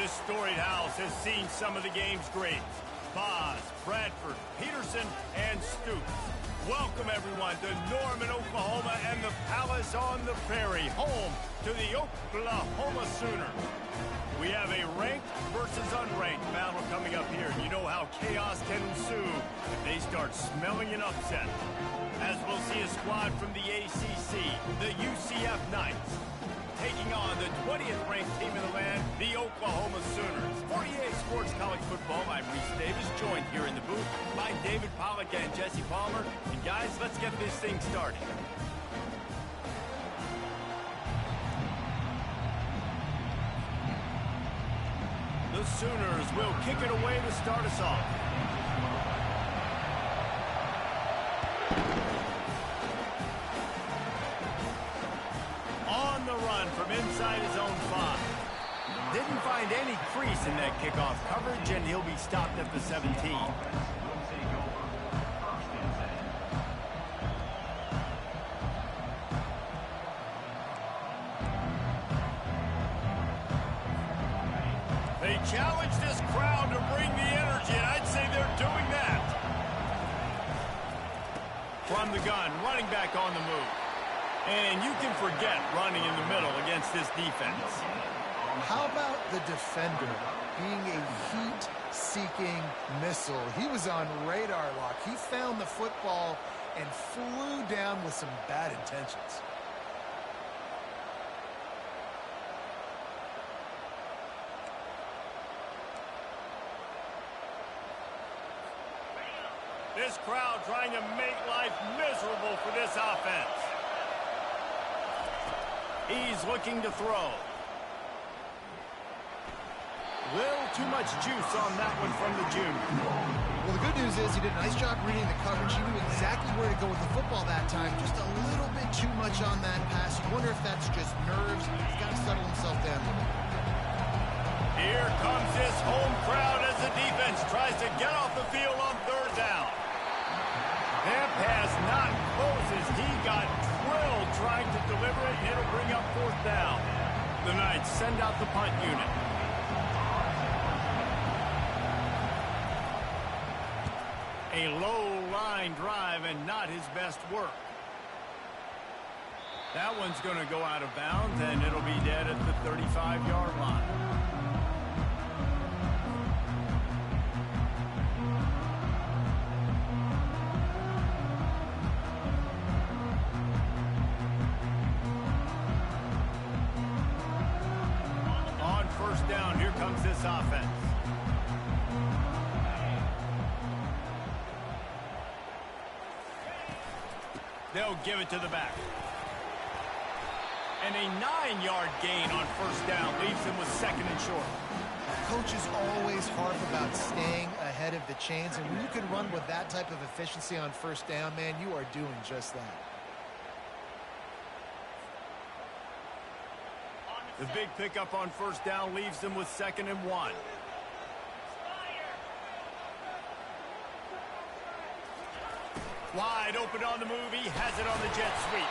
This storied house has seen some of the game's greats. Boz, Bradford, Peterson, and Stoops. Welcome, everyone, to Norman, Oklahoma, and the Palace on the Prairie, home to the Oklahoma Sooners. We have a ranked versus unranked battle coming up here. You know how chaos can ensue if they start smelling an upset. As we'll see a squad from the ACC, the UCF Knights, taking on the 20th ranked team in the land, the Oklahoma Sooners. 48 Sports College Football, I'm Reese Davis, joined here in the booth by David Pollack and Jesse Palmer. And guys, let's get this thing started. The Sooners will kick it away to start us off. On the run from inside his own 5. Didn't find any crease in that kickoff coverage, and he'll be stopped at the 17. They challenge this crowd to bring the energy, and I'd say they're doing that. From the gun, running back on the move. And you can forget running in the middle against this defense. How about the defender being a heat-seeking missile? He was on radar lock. He found the football and flew down with some bad intentions. This crowd trying to make life miserable for this offense. He's looking to throw. Little too much juice on that one from the junior. Well, the good news is he did a nice job reading the coverage. He knew exactly where to go with the football that time. Just a little bit too much on that pass. You wonder if that's just nerves. He's got to settle himself down. Here comes this home crowd as the defense tries to get off the field on 3rd down. That pass not closes. He got drilled trying to deliver it, and it'll bring up 4th down. The Knights send out the punt unit. A low-line drive and not his best work. That one's going to go out of bounds, and it'll be dead at the 35-yard line. On 1st down, here comes this offense. They'll give it to the back. And a 9-yard gain on 1st down leaves him with 2nd and short. Coaches always harp about staying ahead of the chains, and when you can run with that type of efficiency on 1st down, man, you are doing just that. The big pickup on 1st down leaves them with 2nd and 1. Wide open on the move. He has it on the jet sweep.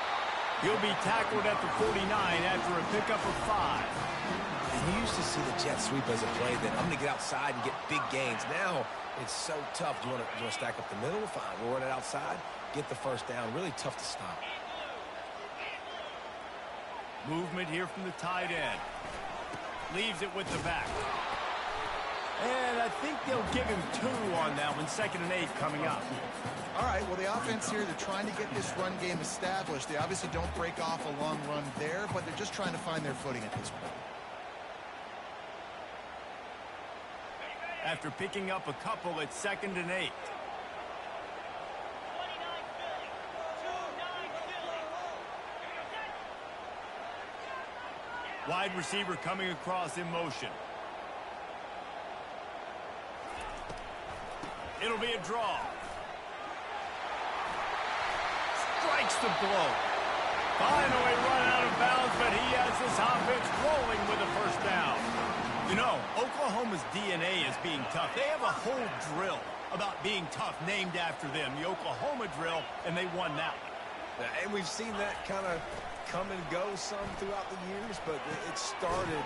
He'll be tackled at the 49 after a pickup of 5. And you used to see the jet sweep as a play that I'm going to get outside and get big gains. Now it's so tough. Do you want to stack up the middle? Fine. We'll run it outside. Get the 1st down. Really tough to stop. Movement here from the tight end. Leaves it with the back. And I think they'll give him 2 on that one. 2nd and 8 coming up. All right, well, the offense here, they're trying to get this run game established. They obviously don't break off a long run there, but they're just trying to find their footing at this point. After picking up a couple, it's 2nd and 8. Wide receiver coming across in motion. It'll be a draw. Strikes the blow. Finally run out of bounds, but he has this offense rolling with a 1st down. You know, Oklahoma's DNA is being tough. They have a whole drill about being tough named after them, the Oklahoma drill, and they won that one. And we've seen that kind of come and go some throughout the years, but it started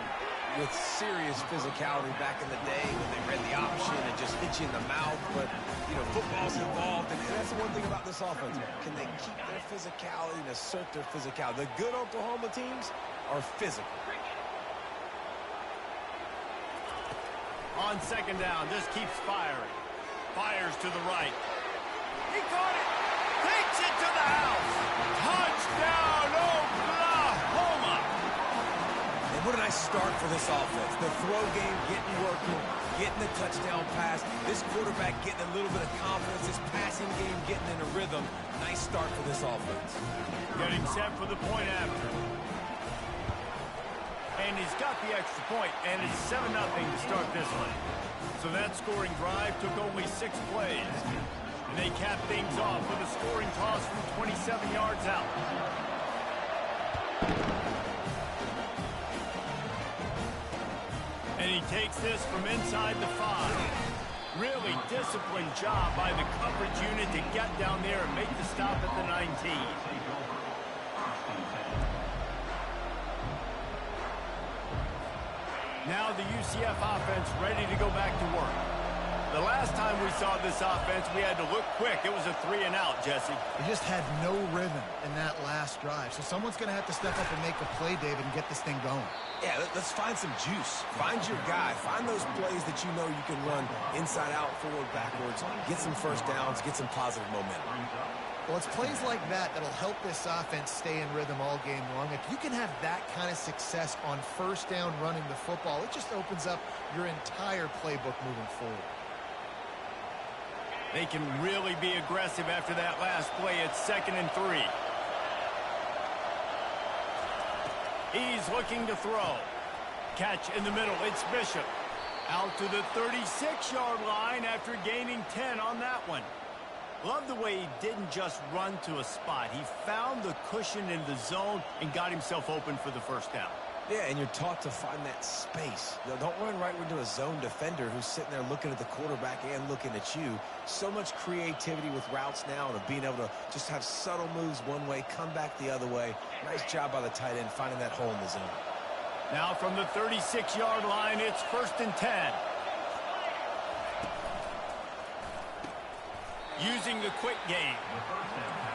with serious physicality back in the day when they read the option and just hit you in the mouth. But, you know, football's involved, and that's the one thing about this offense. Can they keep their physicality and assert their physicality? The good Oklahoma teams are physical. On second down, just keeps firing. Fires to the right. He caught it. Takes it to the house. Touchdown, Oklahoma. And what a nice start for this offense. The throw game getting working, getting the touchdown pass. This quarterback getting a little bit of confidence. This passing game getting in a rhythm. Nice start for this offense. Getting set for the point after. And he's got the extra point, and it's 7-0 to start this one. So that scoring drive took only 6 plays. And they cap things off with a scoring toss from 27 yards out. And he takes this from inside the 5. Really disciplined job by the coverage unit to get down there and make the stop at the 19. Now the UCF offense ready to go back to work. The last time we saw this offense, we had to look quick. It was a 3-and-out, Jesse. They just had no rhythm in that last drive. So someone's going to have to step up and make a play, David, and get this thing going. Yeah, let's find some juice. Find your guy. Find those plays that you know you can run inside out, forward, backwards. Get some first downs. Get some positive momentum. Well, it's plays like that that'll help this offense stay in rhythm all game long. If you can have that kind of success on first down running the football, it just opens up your entire playbook moving forward. They can really be aggressive after that last play. It's 2nd and 3. He's looking to throw. Catch in the middle. It's Bishop. Out to the 36-yard line after gaining 10 on that one. Love the way he didn't just run to a spot. He found the cushion in the zone and got himself open for the first down. Yeah, and you're taught to find that space. Don't run right into a zone defender who's sitting there looking at the quarterback and looking at you. So much creativity with routes now and being able to just have subtle moves one way, come back the other way. Nice job by the tight end finding that hole in the zone. Now from the 36-yard line, it's 1st and 10. Using the quick game.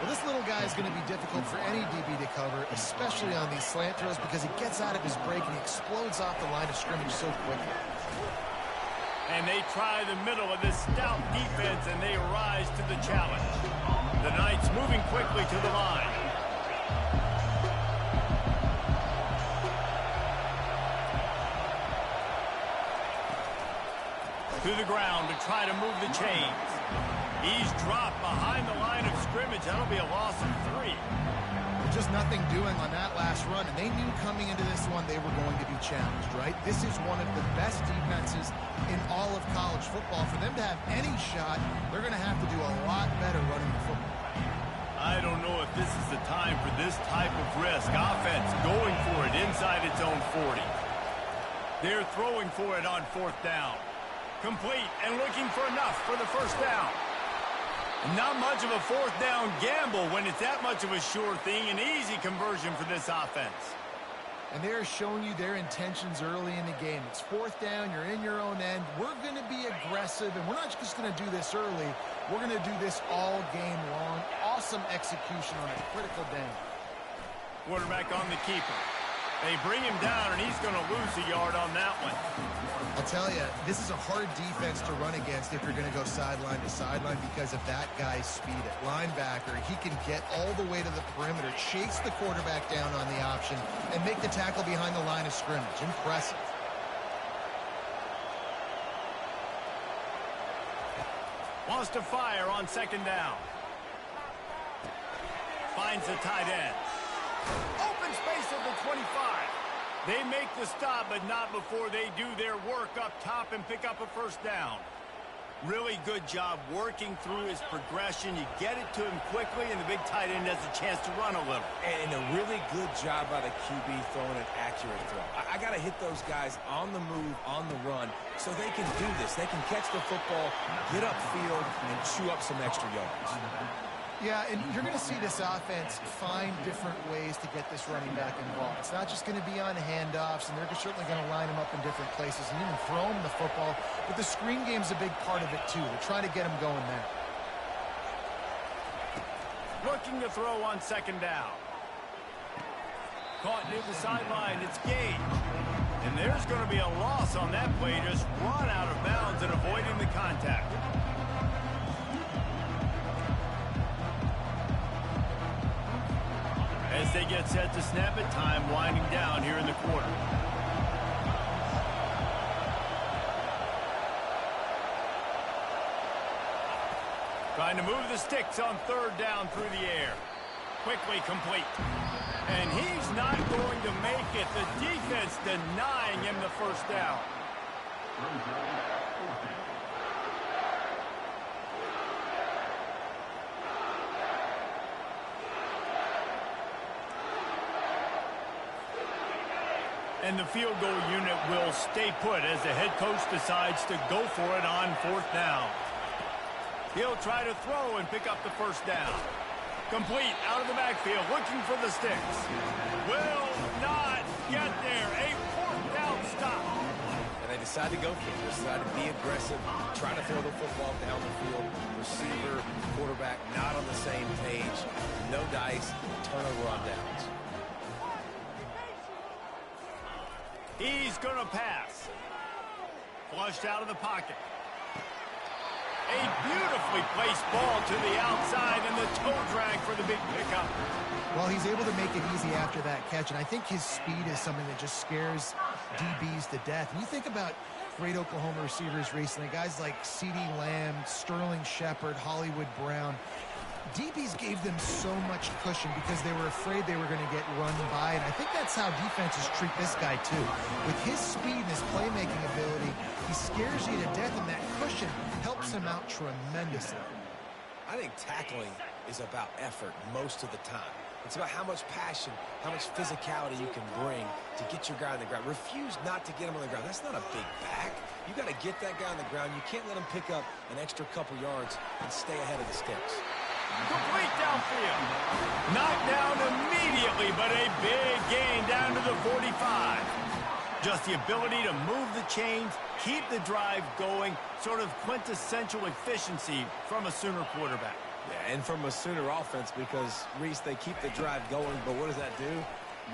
Well, this little guy is going to be difficult for any DB to cover, especially on these slant throws, because he gets out of his break and he explodes off the line of scrimmage so quickly. And they try the middle of this stout defense, and they rise to the challenge. The Knights moving quickly to the line. To the ground to try to move the chains. He's dropped behind the line of scrimmage. That'll be a loss of 3. Just nothing doing on that last run, and they knew coming into this one they were going to be challenged, right? This is one of the best defenses in all of college football. For them to have any shot, they're going to have to do a lot better running the football. I don't know if this is the time for this type of risk. Offense going for it inside its own 40. They're throwing for it on 4th down. Complete and looking for enough for the first down. Not much of a 4th down gamble when it's that much of a sure thing. An easy conversion for this offense. And they're showing you their intentions early in the game. It's 4th down. You're in your own end. We're going to be aggressive, and we're not just going to do this early. We're going to do this all game long. Awesome execution on a critical down. Quarterback on the keeper. They bring him down, and he's going to lose a yard on that one. I'll tell you, this is a hard defense to run against if you're going to go sideline to sideline because of that guy's speed at linebacker. He can get all the way to the perimeter, chase the quarterback down on the option, and make the tackle behind the line of scrimmage. Impressive. Wants to fire on 2nd down. Finds the tight end. Open space at the 25. They make the stop, but not before they do their work up top and pick up a first down. Really good job working through his progression. You get it to him quickly, and the big tight end has a chance to run a little. And a really good job by the QB throwing an accurate throw. I got to hit those guys on the move, on the run, so they can do this. They can catch the football, get upfield, and chew up some extra yards. Yeah, and you're going to see this offense find different ways to get this running back involved. It's not just going to be on handoffs, and they're certainly going to line him up in different places and even throw him the football. But the screen game's a big part of it, too. They're trying to get him going there. Looking to throw on second down. Caught near the sideline. It's gained. And there's going to be a loss on that play. Just run out of bounds and avoiding the contact. As they get set to snap it, time winding down here in the quarter. Trying to move the sticks on third down through the air. Quickly complete. And he's not going to make it. The defense denying him the first down. And the field goal unit will stay put as the head coach decides to go for it on fourth down. He'll try to throw and pick up the first down. Complete out of the backfield, looking for the sticks. Will not get there. A fourth down stop. And they decide to go for it. They decide to be aggressive, try to throw the football down the field. Receiver, quarterback, not on the same page. No dice, turnover on downs. He's going to pass. Flushed out of the pocket. A beautifully placed ball to the outside and the toe drag for the big pickup. Well, he's able to make it easy after that catch, and I think his speed is something that just scares DBs to death. When you think about great Oklahoma receivers recently, guys like CeeDee Lamb, Sterling Shepard, Hollywood Brown, DBs gave them so much cushion because they were afraid they were going to get run by, and I think that's how defenses treat this guy too. With his speed and his playmaking ability, he scares you to death, and that cushion helps him out tremendously. I think tackling is about effort most of the time. It's about how much passion, how much physicality you can bring to get your guy on the ground. Refuse not to get him on the ground. That's not a big back. You got to get that guy on the ground. You can't let him pick up an extra couple yards and stay ahead of the sticks. Complete downfield. Knocked down immediately, but a big gain down to the 45. Just the ability to move the chains, keep the drive going, sort of quintessential efficiency from a Sooner quarterback. Yeah, and from a Sooner offense because, Reese, they keep the drive going, but what does that do?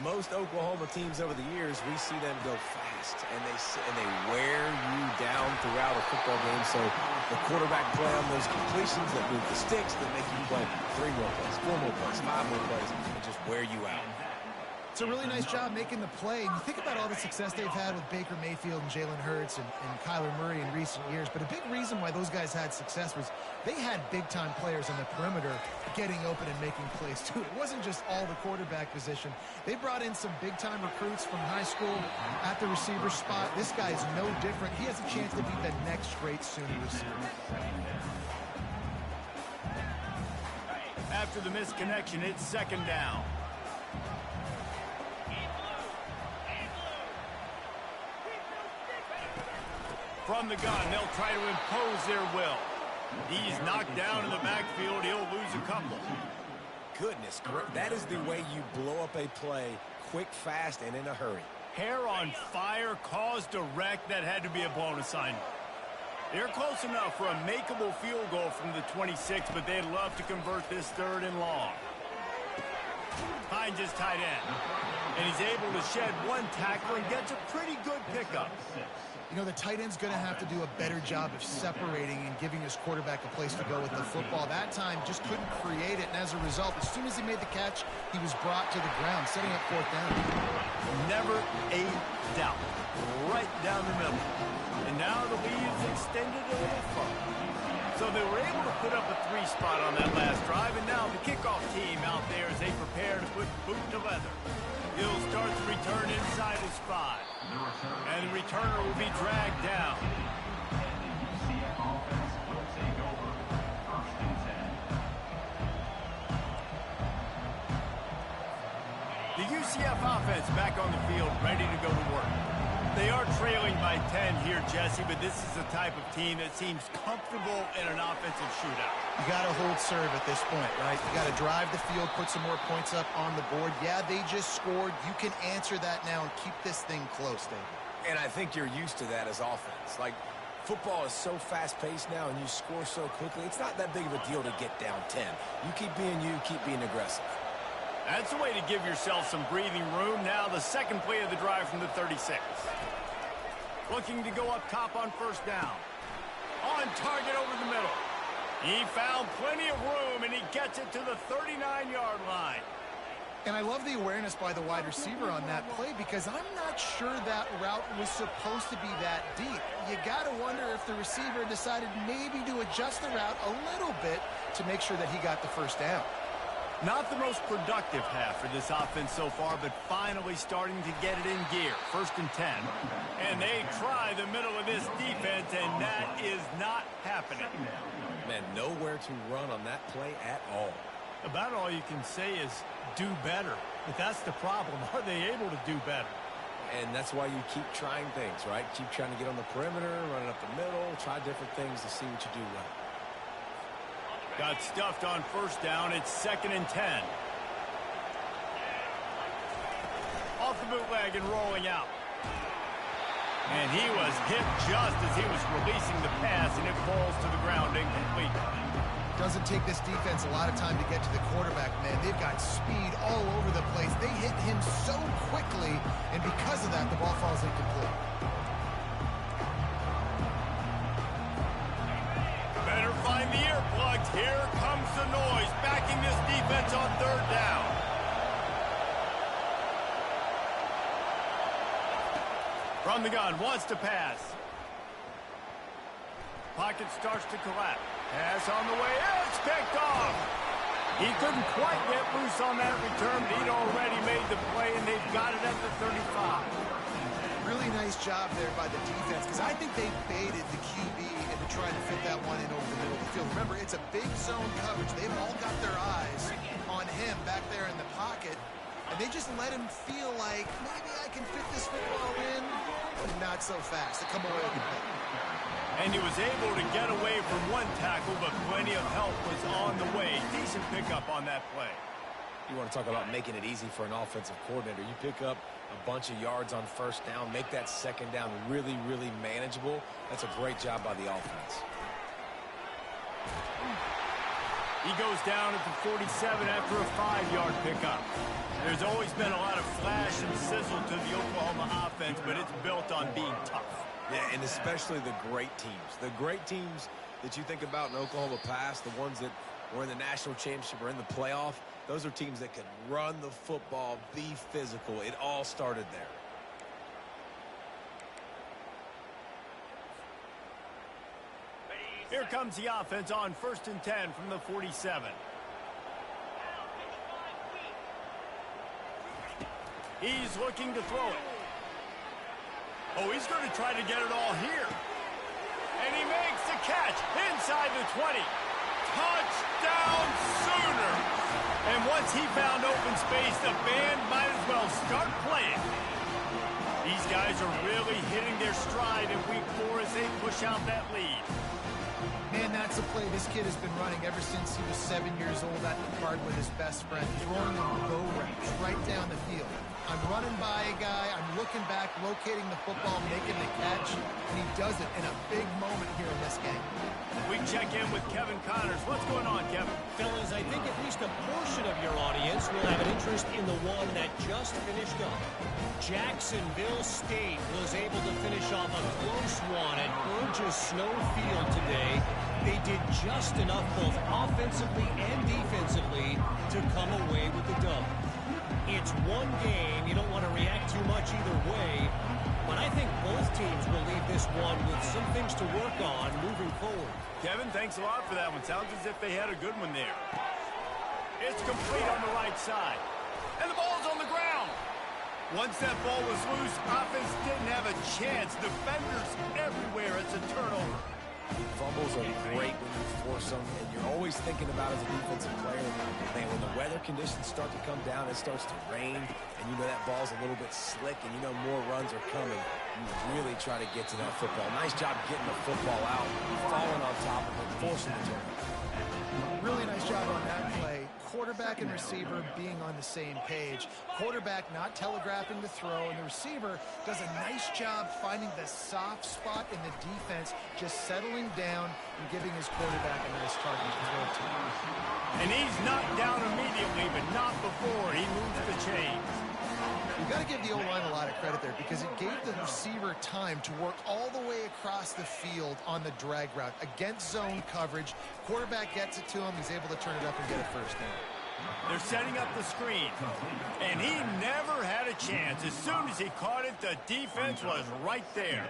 Most Oklahoma teams over the years, we see them go fast, and they wear you down throughout a football game. So the quarterback play on those completions that move the sticks that make you play 3 more plays, 4 more plays, 5 more plays, and just wear you out. It's a really nice job making the play. And you think about all the success they've had with Baker Mayfield and Jalen Hurts and Kyler Murray in recent years. But a big reason why those guys had success was they had big-time players on the perimeter getting open and making plays, too. It wasn't just all the quarterback position. They brought in some big-time recruits from high school at the receiver spot. This guy is no different. He has a chance to be the next great Sooner receiver. After the missed connection, it's second down. From the gun, they'll try to impose their will. He's knocked down in the backfield. He'll lose a couple. Goodness, that is the way you blow up a play quick, fast, and in a hurry. Hair on fire, cause direct. That had to be a blown assignment. They're close enough for a makeable field goal from the 26, but they'd love to convert this third and long. Finds his tight end. And he's able to shed one tackle and gets a pretty good pickup. You know, the tight end's going to have to do a better job of separating and giving his quarterback a place to go with the football. That time just couldn't create it, and as a result, as soon as he made the catch, he was brought to the ground, setting up fourth down. Never a doubt. Right down the middle. And now the lead is extended a little further. So they were able to put up a 3 spot on that last drive, and now the kickoff team out there as they prepare to put boot to leather. He'll start the return inside his 5. And the returner will be dragged down. The UCF offense back on the field, ready to go to work. They are trailing by 10 here, Jesse, but this is the type of team that seems comfortable in an offensive shootout. You got to hold serve at this point, right? You got to drive the field, put some more points up on the board. Yeah, they just scored. You can answer that now and keep this thing close, David. And I think you're used to that as offense. Like, football is so fast-paced now and you score so quickly, it's not that big of a deal to get down 10. You keep being you, keep being aggressive. That's a way to give yourself some breathing room. Now the second play of the drive from the 36. Looking to go up top on first down. On target over the middle. He found plenty of room, and he gets it to the 39-yard line. And I love the awareness by the wide receiver on that play because I'm not sure that route was supposed to be that deep. You got to wonder if the receiver decided maybe to adjust the route a little bit to make sure that he got the first down. Not the most productive half for this offense so far, but finally starting to get it in gear. 1st and 10. And they try the middle of this defense, and that is not happening. Man, nowhere to run on that play at all. About all you can say is do better. But that's the problem. Are they able to do better? And that's why you keep trying things, right? Keep trying to get on the perimeter, running up the middle, try different things to see what you do well. Got stuffed on first down. It's 2nd and 10. Off the bootleg and rolling out. And he was hit just as he was releasing the pass, and it falls to the ground incomplete. Doesn't take this defense a lot of time to get to the quarterback, man. They've got speed all over the place. They hit him so quickly, and because of that, the ball falls incomplete. Better find the earplugs. Here comes the noise, backing this defense on 3rd down. From the gun, wants to pass. Pocket starts to collapse. Pass on the way. It's picked off. He couldn't quite get loose on that return, but he'd already made the play, and they've got it at the 35. Really nice job there by the defense because I think they baited the QB into trying to fit that one in over the middle of the field. Remember, it's a big zone coverage. They've all got their eyes on him back there in the pocket, and they just let him feel like maybe I can fit this football in, but not so fast. They come away with the play. And he was able to get away from one tackle, but plenty of help was on the way. Decent pickup on that play. You want to talk about making it easy for an offensive coordinator. You pick up a bunch of yards on first down, make that second down really, really manageable. That's a great job by the offense. He goes down at the 47 after a 5-yard pickup. There's always been a lot of flash and sizzle to the Oklahoma offense, but it's built on being tough. Yeah, and especially the great teams. The great teams that you think about in Oklahoma past, the ones that were in the national championship or in the playoff, those are teams that could run the football, be physical. It all started there. Here comes the offense on 1st and 10 from the 47. He's looking to throw it. Oh, he's going to try to get it all here. And he makes the catch inside the 20. Touchdown Sooner! And once he found open space, the band might as well start playing. These guys are really hitting their stride in week 4 as they push out that lead. Man, that's a play this kid has been running ever since he was 7 years old at the park with his best friend, throwing them go routes right down the field. I'm running by a guy, I'm looking back, locating the football, making the catch, and he does it in a big moment here in this game. We check in with Kevin Connors. What's going on, Kevin? Fellas, I think at least a portion of your audience will have an interest in the one that just finished up. Jacksonville State was able to finish off a close one at Burgess Snow Field today. They did just enough both offensively and defensively to come away with the dub. It's one game. You don't want to react too much either way. But I think both teams will leave this one with some things to work on moving forward. Kevin, thanks a lot for that one. Sounds as if they had a good one there. It's complete on the right side. And the ball's on the ground. Once that ball was loose, offense didn't have a chance. Defenders everywhere. It's a turnover. Fumbles are great when you force them, and you're always thinking about as a defensive player, man, when the weather conditions start to come down, it starts to rain, and you know that ball's a little bit slick, and you know more runs are coming. You really try to get to that football. Nice job getting the football out, falling on top of it, forcing the turnover. Really nice job on that play. Quarterback and receiver being on the same page. Quarterback not telegraphing the throw, and the receiver does a nice job finding the soft spot in the defense, just settling down and giving his quarterback a nice target to throw to. And he's knocked down immediately, but not before he moves the chains. You've got to give the O-line a lot of credit there because it gave the receiver time to work all the way across the field on the drag route against zone coverage. Quarterback gets it to him. He's able to turn it up and get a first down. They're setting up the screen, and he never had a chance. As soon as he caught it, the defense was right there.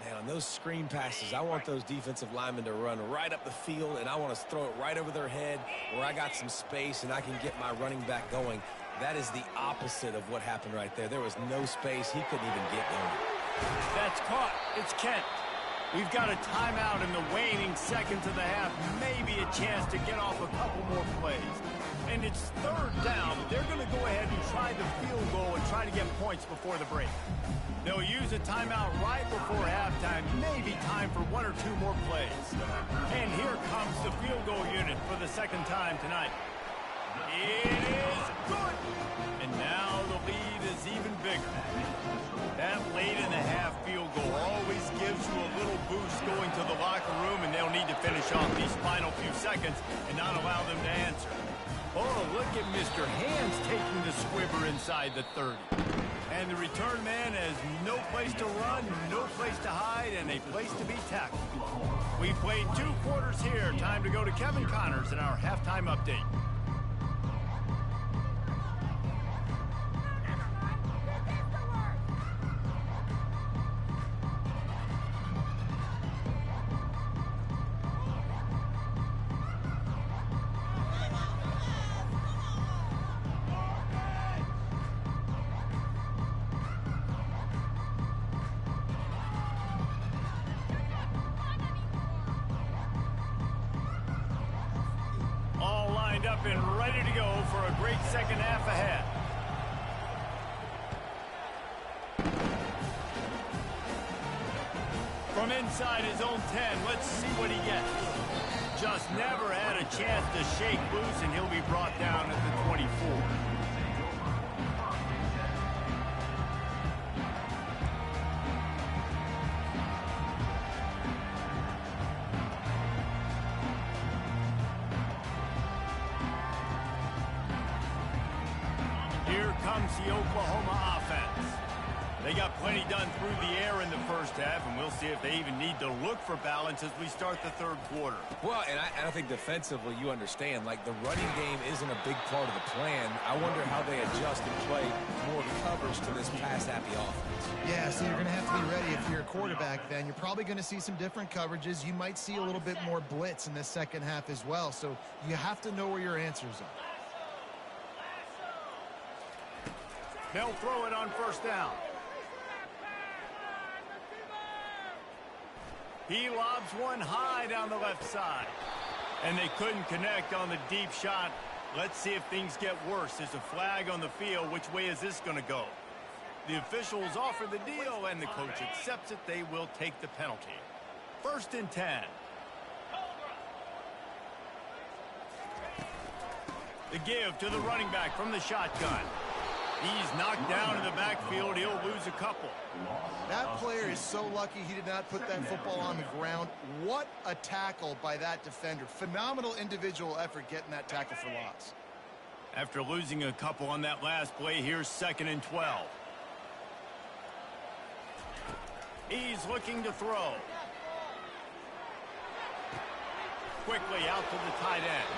Man, on those screen passes, I want those defensive linemen to run right up the field, and I want to throw it right over their head where I got some space and I can get my running back going. That is the opposite of what happened right there. There was no space. He couldn't even get going. That's caught. It's Kent. We've got a timeout in the waning seconds of the half. Maybe a chance to get off a couple more plays. And it's third down. They're going to go ahead and try the field goal and try to get points before the break. They'll use a timeout right before halftime. Maybe time for one or two more plays. And here comes the field goal unit for the second time tonight. It is good. And now the lead is even bigger. That late in the half field goal always gives you a little boost going to the locker room, and they'll need to finish off these final few seconds and not allow them to answer. Oh, look at Mr. Hands taking the squibber inside the 30. And the return man has no place to run, no place to hide, and a place to be tackled. We played 2 quarters here. Time to go to Kevin Connors in our halftime update. Up and ready to go for a great second half ahead. From inside his own 10, let's see what he gets. Just never had a chance to shake loose, and he'll be brought down at the 24. The Oklahoma offense. They got plenty done through the air in the first half, and we'll see if they even need to look for balance as we start the third quarter. Well, and I think defensively, you understand, like the running game isn't a big part of the plan. I wonder how they adjust and play more coverage to this pass-happy offense. Yeah, so you're going to have to be ready if you're a quarterback then. You're probably going to see some different coverages. You might see a little bit more blitz in the second half as well, so you have to know where your answers are. They'll throw it on first down. He lobs one high down the left side. And they couldn't connect on the deep shot. Let's see if things get worse. There's a flag on the field. Which way is this going to go? The officials offer the deal, and the coach accepts it. They will take the penalty. 1st and 10. The give to the running back from the shotgun. He's knocked down in the backfield. He'll lose a couple. That player is so lucky he did not put that football on the ground. What a tackle by that defender. Phenomenal individual effort getting that tackle for loss. After losing a couple on that last play, here's 2nd and 12. He's looking to throw. Quickly out to the tight end.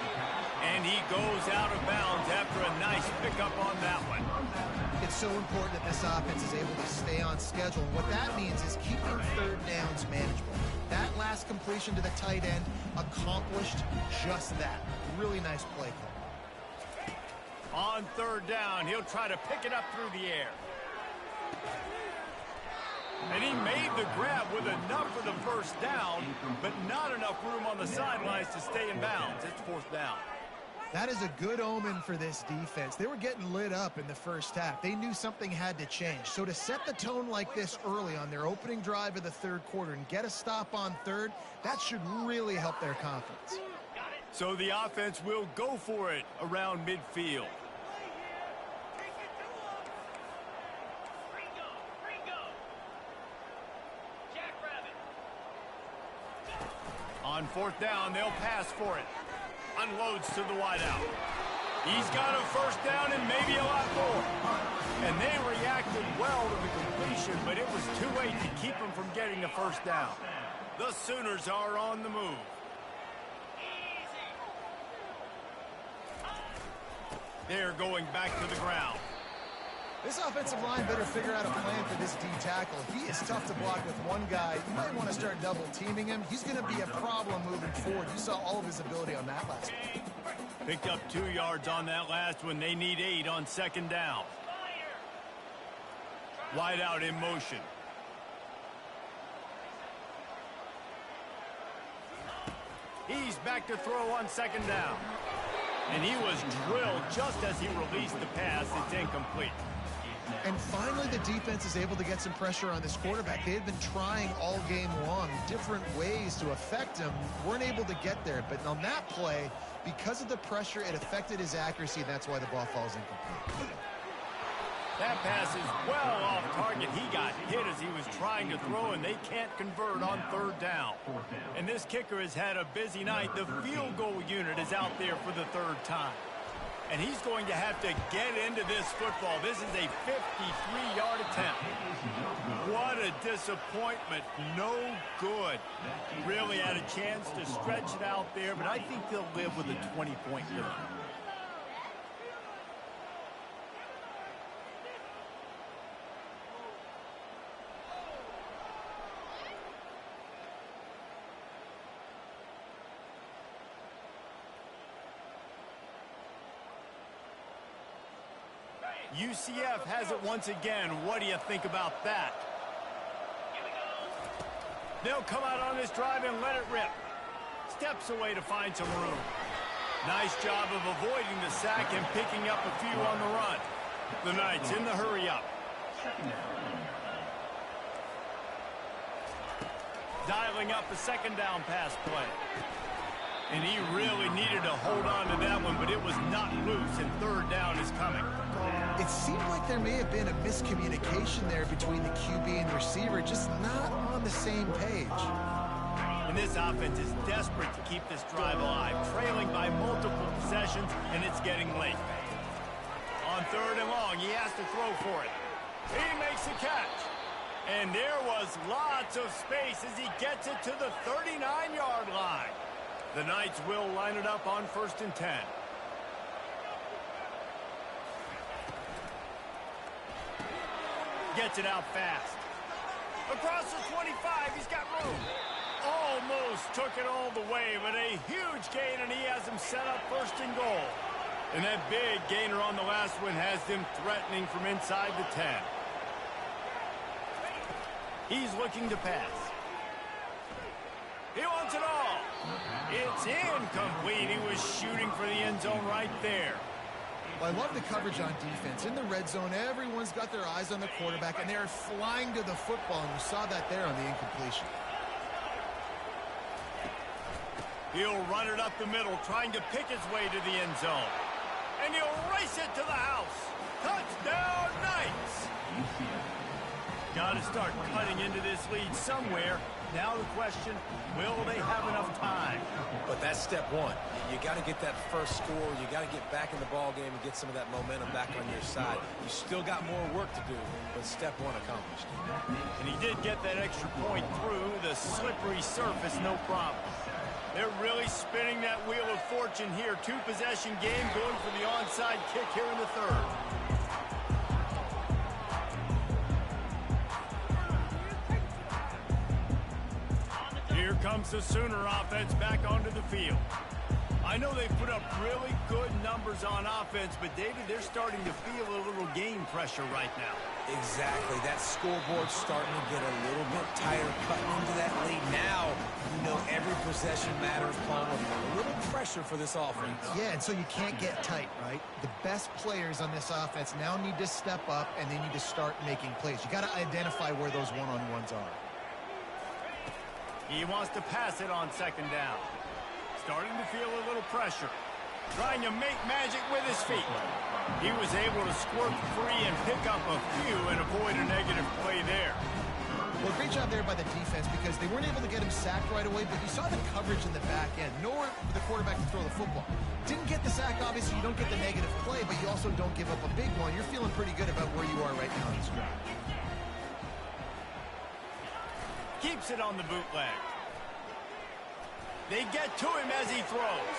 And he goes out of bounds after a nice pickup on that one. It's so important that this offense is able to stay on schedule. And what that means is keeping third downs manageable. That last completion to the tight end accomplished just that. Really nice play call. On 3rd down, he'll try to pick it up through the air. And he made the grab with enough for the first down, but not enough room on the sidelines to stay in bounds. It's fourth down. That is a good omen for this defense. They were getting lit up in the first half. They knew something had to change. So to set the tone like this early on their opening drive of the third quarter and get a stop on third, that should really help their confidence. So the offense will go for it around midfield. On fourth down, they'll pass for it. Unloads to the wideout. He's got a first down and maybe a lot more. And they reacted well to the completion, but it was too late to keep them from getting the first down. The Sooners are on the move. They're going back to the ground. This offensive line better figure out a plan for this D tackle. He is tough to block with one guy. You might want to start double teaming him. He's going to be a problem moving forward. You saw all of his ability on that last one. Picked up 2 yards on that last one. They need 8 on second down. Wide out in motion. He's back to throw on second down. And he was drilled just as he released the pass. It's incomplete. And finally, the defense is able to get some pressure on this quarterback. They had been trying all game long different ways to affect him. Weren't able to get there. But on that play, because of the pressure, it affected his accuracy. That's why the ball falls incomplete. That pass is well off target. He got hit as he was trying to throw, and they can't convert on third down. And this kicker has had a busy night. The field goal unit is out there for the third time. And he's going to have to get into this football. This is a 53-yard attempt. What a disappointment. No good. Really had a chance to stretch it out there, but I think they'll live with a 20-point lead. UCF has it once again. What do you think about that? They'll come out on this drive and let it rip. Steps away to find some room. Nice job of avoiding the sack and picking up a few on the run. The Knights in the hurry up. Dialing up a second down pass play. And he really needed to hold on to that one, but it was not loose, and third down is coming. It seemed like there may have been a miscommunication there between the QB and the receiver, just not on the same page. And this offense is desperate to keep this drive alive, trailing by multiple possessions, and it's getting late. On third and long, he has to throw for it. He makes the catch. And there was lots of space as he gets it to the 39-yard line. The Knights will line it up on 1st and 10. Gets it out fast. Across the 25, he's got room. Almost took it all the way, but a huge gain, and he has him set up 1st and goal. And that big gainer on the last one has them threatening from inside the 10. He's looking to pass. He wants it all. It's incomplete. He was shooting for the end zone right there. Well, I love the coverage on defense. In the red zone, everyone's got their eyes on the quarterback, and they're flying to the football, and you saw that there on the incompletion. He'll run it up the middle, trying to pick his way to the end zone. And he'll race it to the house. Touchdown, Knights! Got to start cutting into this lead somewhere. Now the question, will they have enough time? But that's step one. You got to get that first score. You got to get back in the ball game and get some of that momentum back on your side. You still got more work to do, but step one accomplished. And he did get that extra point through the slippery surface, no problem. They're really spinning that wheel of fortune here. 2-possession game, going for the onside kick here in the third. Here comes the Sooner offense back onto the field. I know they put up really good numbers on offense, but, David, they're starting to feel a little game pressure right now. Exactly. That scoreboard's starting to get a little bit tighter, cutting into that lead. Now, you know every possession matters, Palmer. A little pressure for this offense. Yeah, and so you can't get tight, right? The best players on this offense now need to step up, and they need to start making plays. You got to identify where those one-on-ones are. He wants to pass it on second down. Starting to feel a little pressure. Trying to make magic with his feet. He was able to squirt free and pick up a few and avoid a negative play there. Well, great job there by the defense because they weren't able to get him sacked right away, but you saw the coverage in the back end. Nowhere for the quarterback to throw the football. Didn't get the sack, obviously. You don't get the negative play, but you also don't give up a big one. You're feeling pretty good about where you are right now in this drive. Keeps it on the bootleg. They get to him as he throws.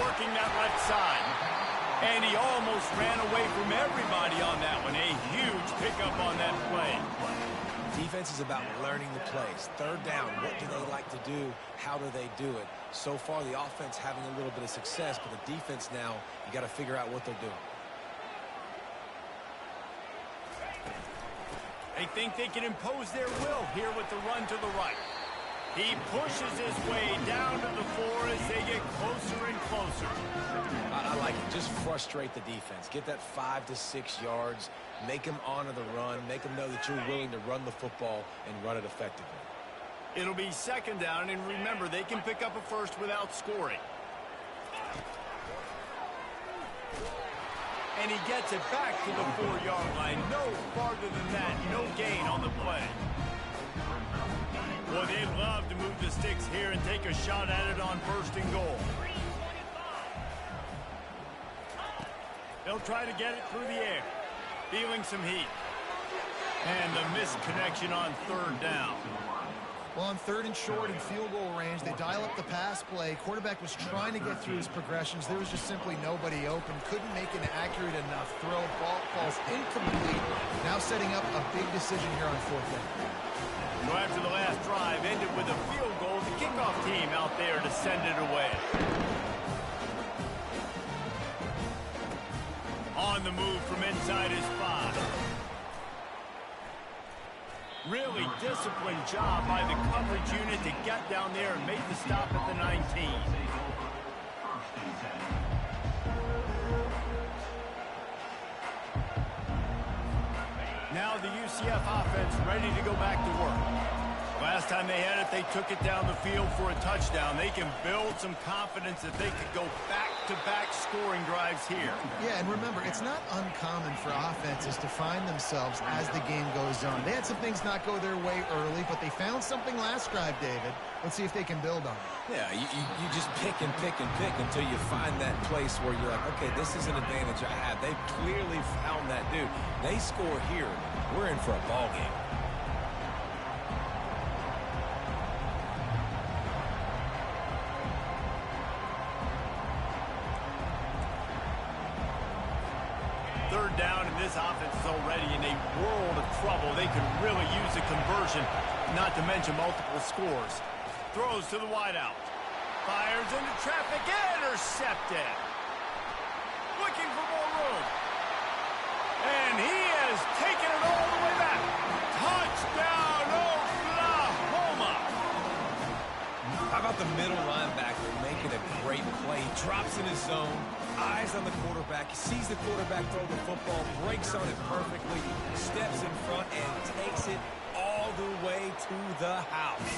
Working that left side. And he almost ran away from everybody on that one. A huge pickup on that play. Defense is about learning the plays. Third down, what do they like to do? How do they do it? So far, the offense having a little bit of success, but the defense now, you got to figure out what they're doing. They think they can impose their will here with the run to the right. He pushes his way down to the floor as they get closer and closer. I like it. Just frustrate the defense. Get that 5 to 6 yards. Make them honor the run. Make them know that you're willing to run the football and run it effectively. It'll be second down, and remember, they can pick up a first without scoring. And he gets it back to the 4-yard line. No farther than that. No gain on the play. Boy, they'd love to move the sticks here and take a shot at it on first and goal. They'll try to get it through the air. Feeling some heat. And the missed connection on third down. Well, on third and short and field goal range, they dial up the pass play. Quarterback was trying to get through his progressions. There was just simply nobody open. Couldn't make an accurate enough throw. Ball falls incomplete. Now setting up a big decision here on fourth down. So after the last drive ended with a field goal, the kickoff team out there to send it away. On the move from inside his 5. Really disciplined job by the coverage unit to get down there and make the stop at the 19. Now the UCF offense ready to go back to work. Last time they had it, they took it down the field for a touchdown. They can build some confidence that they could go back-to-back scoring drives here. Yeah, and remember, it's not uncommon for offenses to find themselves as the game goes on. They had some things not go their way early, but they found something last drive, David. Let's see if they can build on it. Yeah, you just pick and pick and pick until you find that place where you're like, okay, this is an advantage I have. They've clearly found that dude. They score here. We're in for a ball game. Third down, and this offense is already in a world of trouble. They could really use a conversion, not to mention multiple scores. Throws to the wideout. Fires into traffic. Intercepted. Looking for more room. And he has taken it all the way back. Touchdown, Oklahoma. How about the middle linebacker making a great play? He drops in his zone, eyes on the quarterback. He sees the quarterback throw the football, breaks on it perfectly, steps in front, and takes it all the way to the house.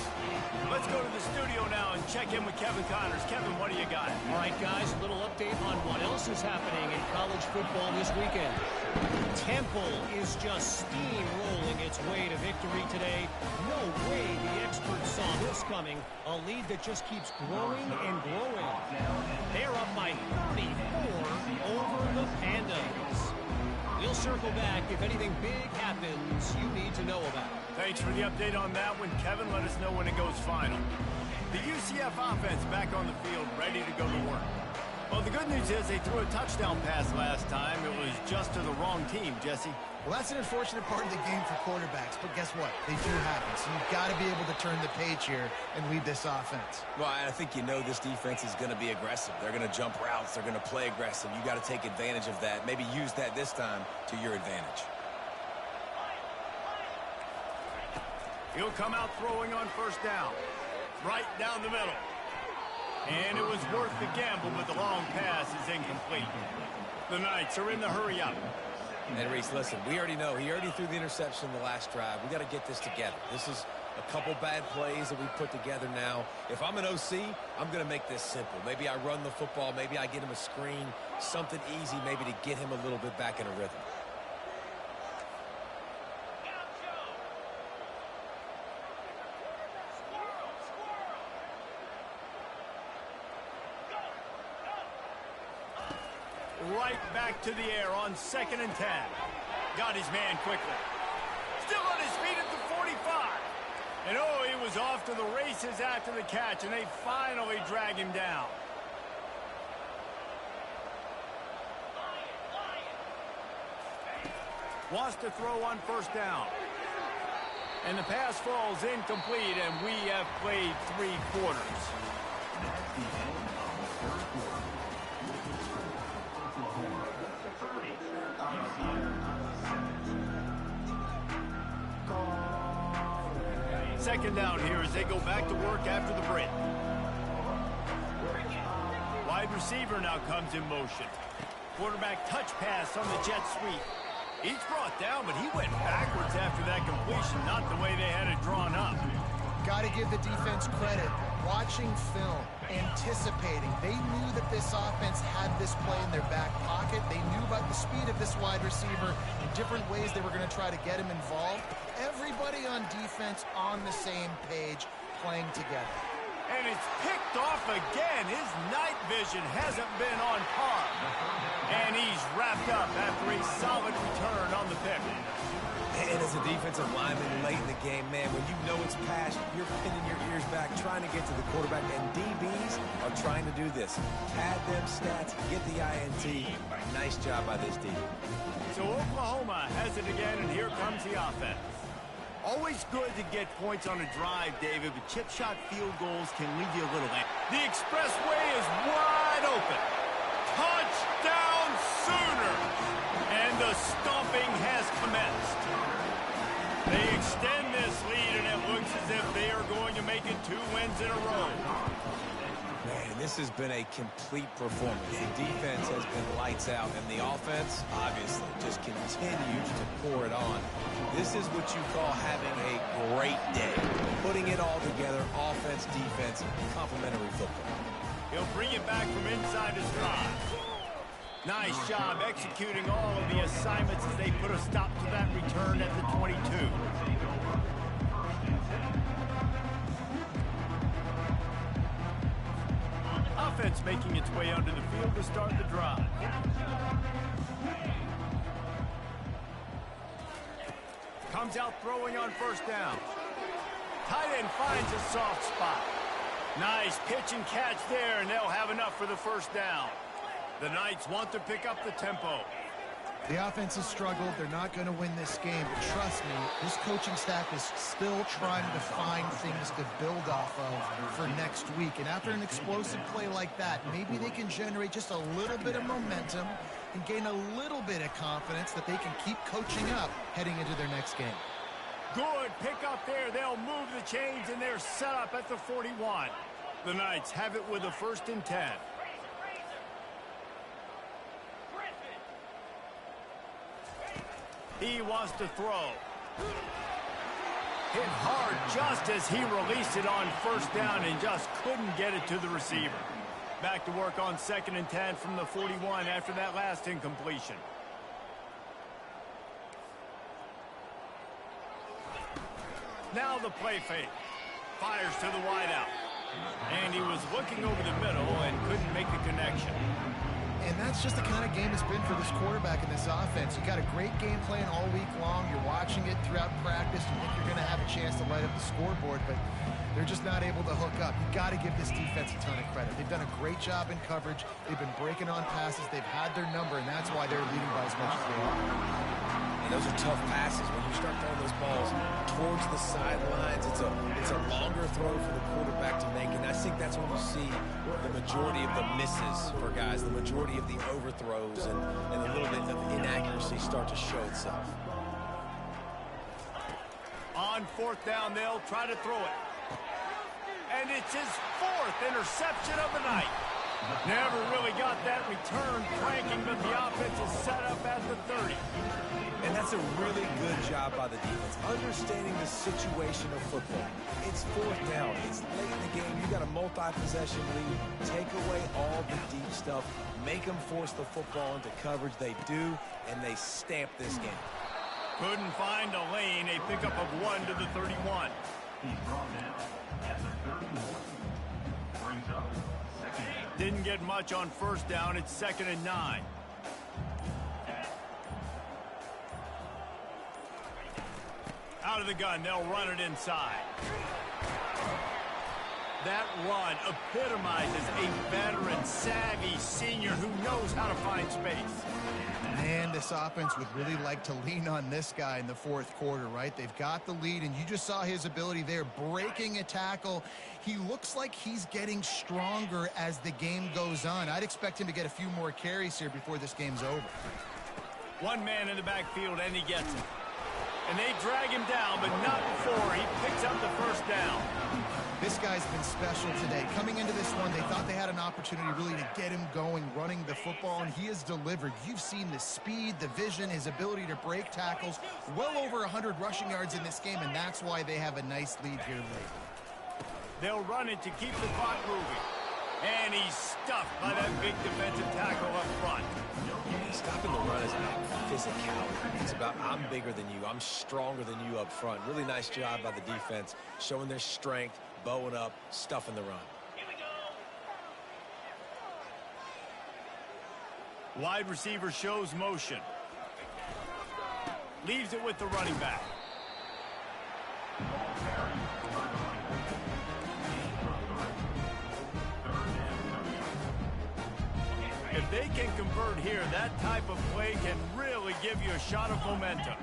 Let's go to the studio now and check in with Kevin Connors. Kevin, what do you got? All right, guys, a little update on what else is happening in college football this weekend. Temple is just steamrolling its way to victory today. No way the experts saw this coming. A lead that just keeps growing and growing. They're up by 34 over the Pandas. We'll circle back if anything big happens you need to know about. Thanks for the update on that one, Kevin. Let us know when it goes final. The UCF offense back on the field, ready to go to work. Well, the good news is they threw a touchdown pass last time. It was just to the wrong team, Jesse. Well, that's an unfortunate part of the game for quarterbacks, but guess what? They do happen, so you've got to be able to turn the page here and lead this offense. Well, I think you know this defense is going to be aggressive. They're going to jump routes. They're going to play aggressive. You got to take advantage of that. Maybe use that this time to your advantage. He'll come out throwing on first down. Right down the middle. And it was worth the gamble, but the long pass is incomplete. The Knights are in the hurry-up. And Reese, listen, we already know. He already threw the interception in the last drive. We got to get this together. This is a couple bad plays that we put together now. If I'm an OC, I'm going to make this simple. Maybe I run the football. Maybe I get him a screen. Something easy maybe to get him a little bit back in a rhythm. Right back to the air on 2nd and 10. Got his man quickly. Still on his feet at the 45. And oh, he was off to the races after the catch, and they finally drag him down. Wants to throw on first down. And the pass falls incomplete, and we have played 3 quarters. Second down here as they go back to work after the break. Wide receiver now comes in motion. Quarterback touch pass on the jet sweep. He's brought down, but he went backwards after that completion, not the way they had it drawn up. Got to give the defense credit. Watching film, anticipating. They knew that this offense had this play in their back pocket. They knew about the speed of this wide receiver and different ways they were going to try to get him involved. Everybody on defense on the same page, playing together. And it's picked off again. His night vision hasn't been on par. And he's wrapped up after a solid return on the pick. And as a defensive lineman late in the game, man, when you know it's passed, you're pinning your ears back, trying to get to the quarterback. And DBs are trying to do this. Pad them stats, get the INT. Nice job by this D. So Oklahoma has it again, and here comes the offense. Always good to get points on a drive, David, but chip shot field goals can leave you a little bit. The expressway is wide open. Touchdown Sooners! And the stomping has commenced. They extend this lead, and it looks as if they are going to make it 2 wins in a row. Man, this has been a complete performance. The defense has been lights out, and the offense, obviously, just continues to pour it on. This is what you call having a great day. Putting it all together, offense, defense, complementary football. He'll bring it back from inside his drive. Nice job executing all of the assignments as they put a stop to that return at the 22. Offense making its way onto the field to start the drive. Comes out throwing on first down. Tight end finds a soft spot. Nice pitch and catch there, and they'll have enough for the first down. The Knights want to pick up the tempo. The offense has struggled. They're not going to win this game, but trust me, this coaching staff is still trying to find things to build off of for next week. And after an explosive play like that, maybe they can generate just a little bit of momentum and gain a little bit of confidence that they can keep coaching up heading into their next game. Good pick up there. They'll move the chains, and they're set up at the 41. The Knights have it with a 1st and 10. He wants to throw. Hit hard just as he released it on first down and just couldn't get it to the receiver. Back to work on 2nd and 10 from the 41 after that last incompletion. Now the play fake. Fires to the wideout. And he was looking over the middle and couldn't make the connection. And that's just the kind of game it's been for this quarterback in this offense. You got a great game plan all week long. You're watching it throughout practice. You think you're going to have a chance to light up the scoreboard, but They're just not able to hook up. You got to give this defense a ton of credit. They've done a great job in coverage. They've been breaking on passes. They've had their number, and that's why they're leading by as much as they are. And those are tough passes. When you start throwing those balls towards the sidelines, it's a longer throw for the quarterback to make, and I think that's when you see the majority of the misses for guys, the majority of the overthrows, and a little bit of inaccuracy start to show itself. On fourth down, they'll try to throw it. And it's his fourth interception of the night. Never really got that return cranking, but the offense is set up at the 30. And that's a really good job by the defense, understanding the situation of football. It's fourth down. It's late in the game. You got a multi-possession lead. Take away all the deep stuff. Make them force the football into coverage. They do, and they stamp this game. Couldn't find a lane. A pickup of 1 to the 31. Didn't get much on first down. It's 2nd and 9. Out of the gun, they'll run it inside. That run epitomizes a veteran, savvy senior who knows how to find space. Man, this offense would really like to lean on this guy in the fourth quarter, right? They've got the lead, and you just saw his ability there, breaking a tackle. He looks like he's getting stronger as the game goes on. I'd expect him to get a few more carries here before this game's over. One man in the backfield, and he gets it. And they drag him down, but not before he picks up the first down. This guy's been special today. Coming into this one, they thought they had an opportunity really to get him going, running the football, and he has delivered. You've seen the speed, the vision, his ability to break tackles. Well over 100 rushing yards in this game, and that's why they have a nice lead here late. They'll run it to keep the clock moving. And he's stuffed by that big defensive tackle up front. Stopping the run is about physicality. It's about I'm bigger than you. I'm stronger than you up front. Really nice job by the defense, showing their strength, bowing up, stuffing the run. Wide receiver shows motion. Leaves it with the running back. If they can convert here, that type of play can really give you a shot of momentum.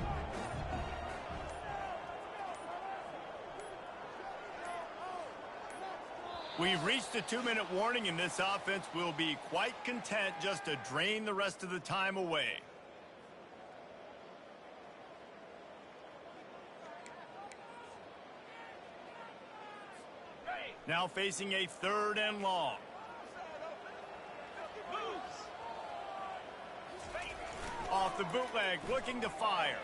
We've reached a 2-minute warning, and this offense will be quite content just to drain the rest of the time away. Now facing a 3rd and long. Off the bootleg, looking to fire.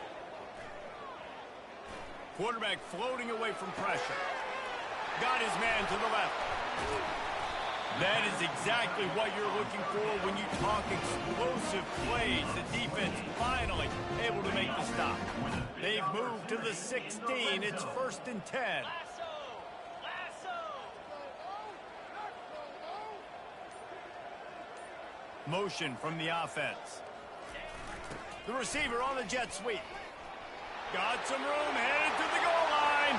Quarterback floating away from pressure. Got his man to the left. That is exactly what you're looking for when you talk explosive plays. The defense finally able to make the stop. They've moved to the 16. It's 1st and 10. Motion from the offense. The receiver on the jet sweep. Got some room, headed to the goal line.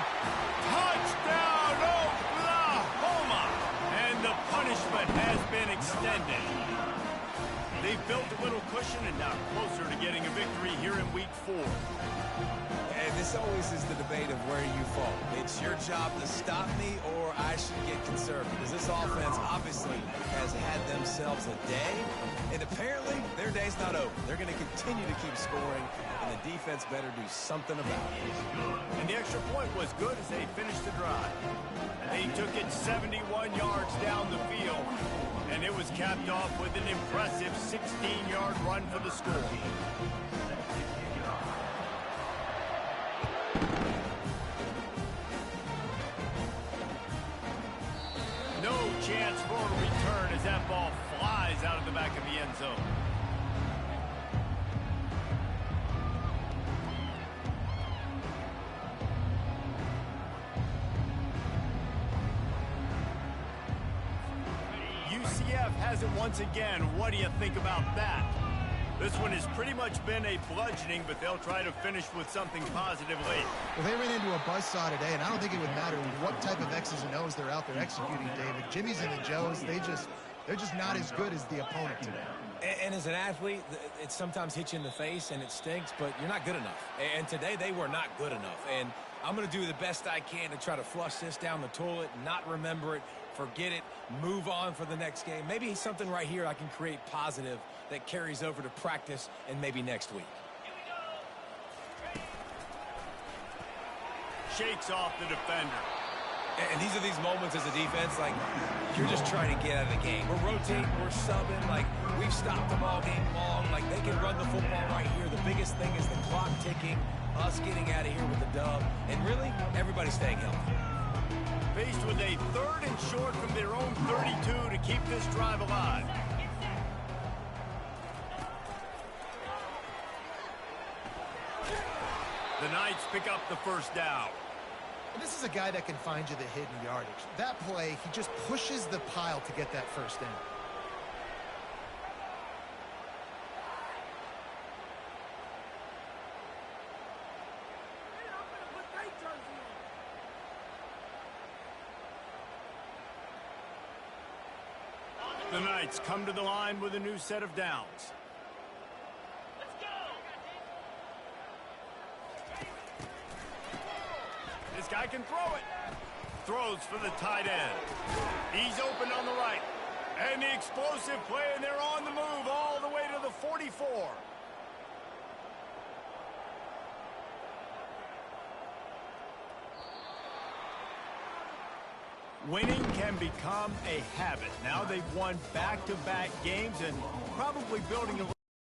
Touchdown, Oklahoma! And the punishment has been extended. They've built a little cushion and now closer to getting a victory here in week 4. And this always is the debate of where you fall. It's your job to stop me or I should get conservative. Because this offense obviously has had themselves a day. And apparently their day's not over. They're going to continue to keep scoring. And the defense better do something about it. And the extra point was good as they finished the drive. They took it 71 yards down the field. And it was capped off with an impressive 16-yard run for the score. No chance for a return as that ball flies out of the back of the end zone. UCF has it once again. What do you think about that? This one has pretty much been a bludgeoning, but they'll try to finish with something positive late. Well, they ran into a buzzsaw today, and I don't think it would matter what type of X's and O's they're out there executing, David. Jimmy's and the Joes, they're just not as good as the opponent today. And as an athlete, it sometimes hits you in the face and it stinks, but you're not good enough. And today they were not good enough. And I'm going to do the best I can to try to flush this down the toilet, not remember it, forget it, move on for the next game. Maybe something right here I can create positive that carries over to practice and maybe next week. Shakes off the defender. And these are these moments as a defense, like, you're just trying to get out of the game. We're rotating, we're subbing, like, we've stopped them all game long. Like, they can run the football right here. The biggest thing is the clock ticking, us getting out of here with the dub, and really, everybody staying healthy. Faced with a 3rd and short from their own 32 to keep this drive alive. The Knights pick up the first down. And this is a guy that can find you the hidden yardage. That play, he just pushes the pile to get that first down. The Knights come to the line with a new set of downs. This guy can throw it. Throws for the tight end. He's open on the right. And the explosive play, and they're on the move all the way to the 44. Winning can become a habit. Now they've won back-to-back games and probably building a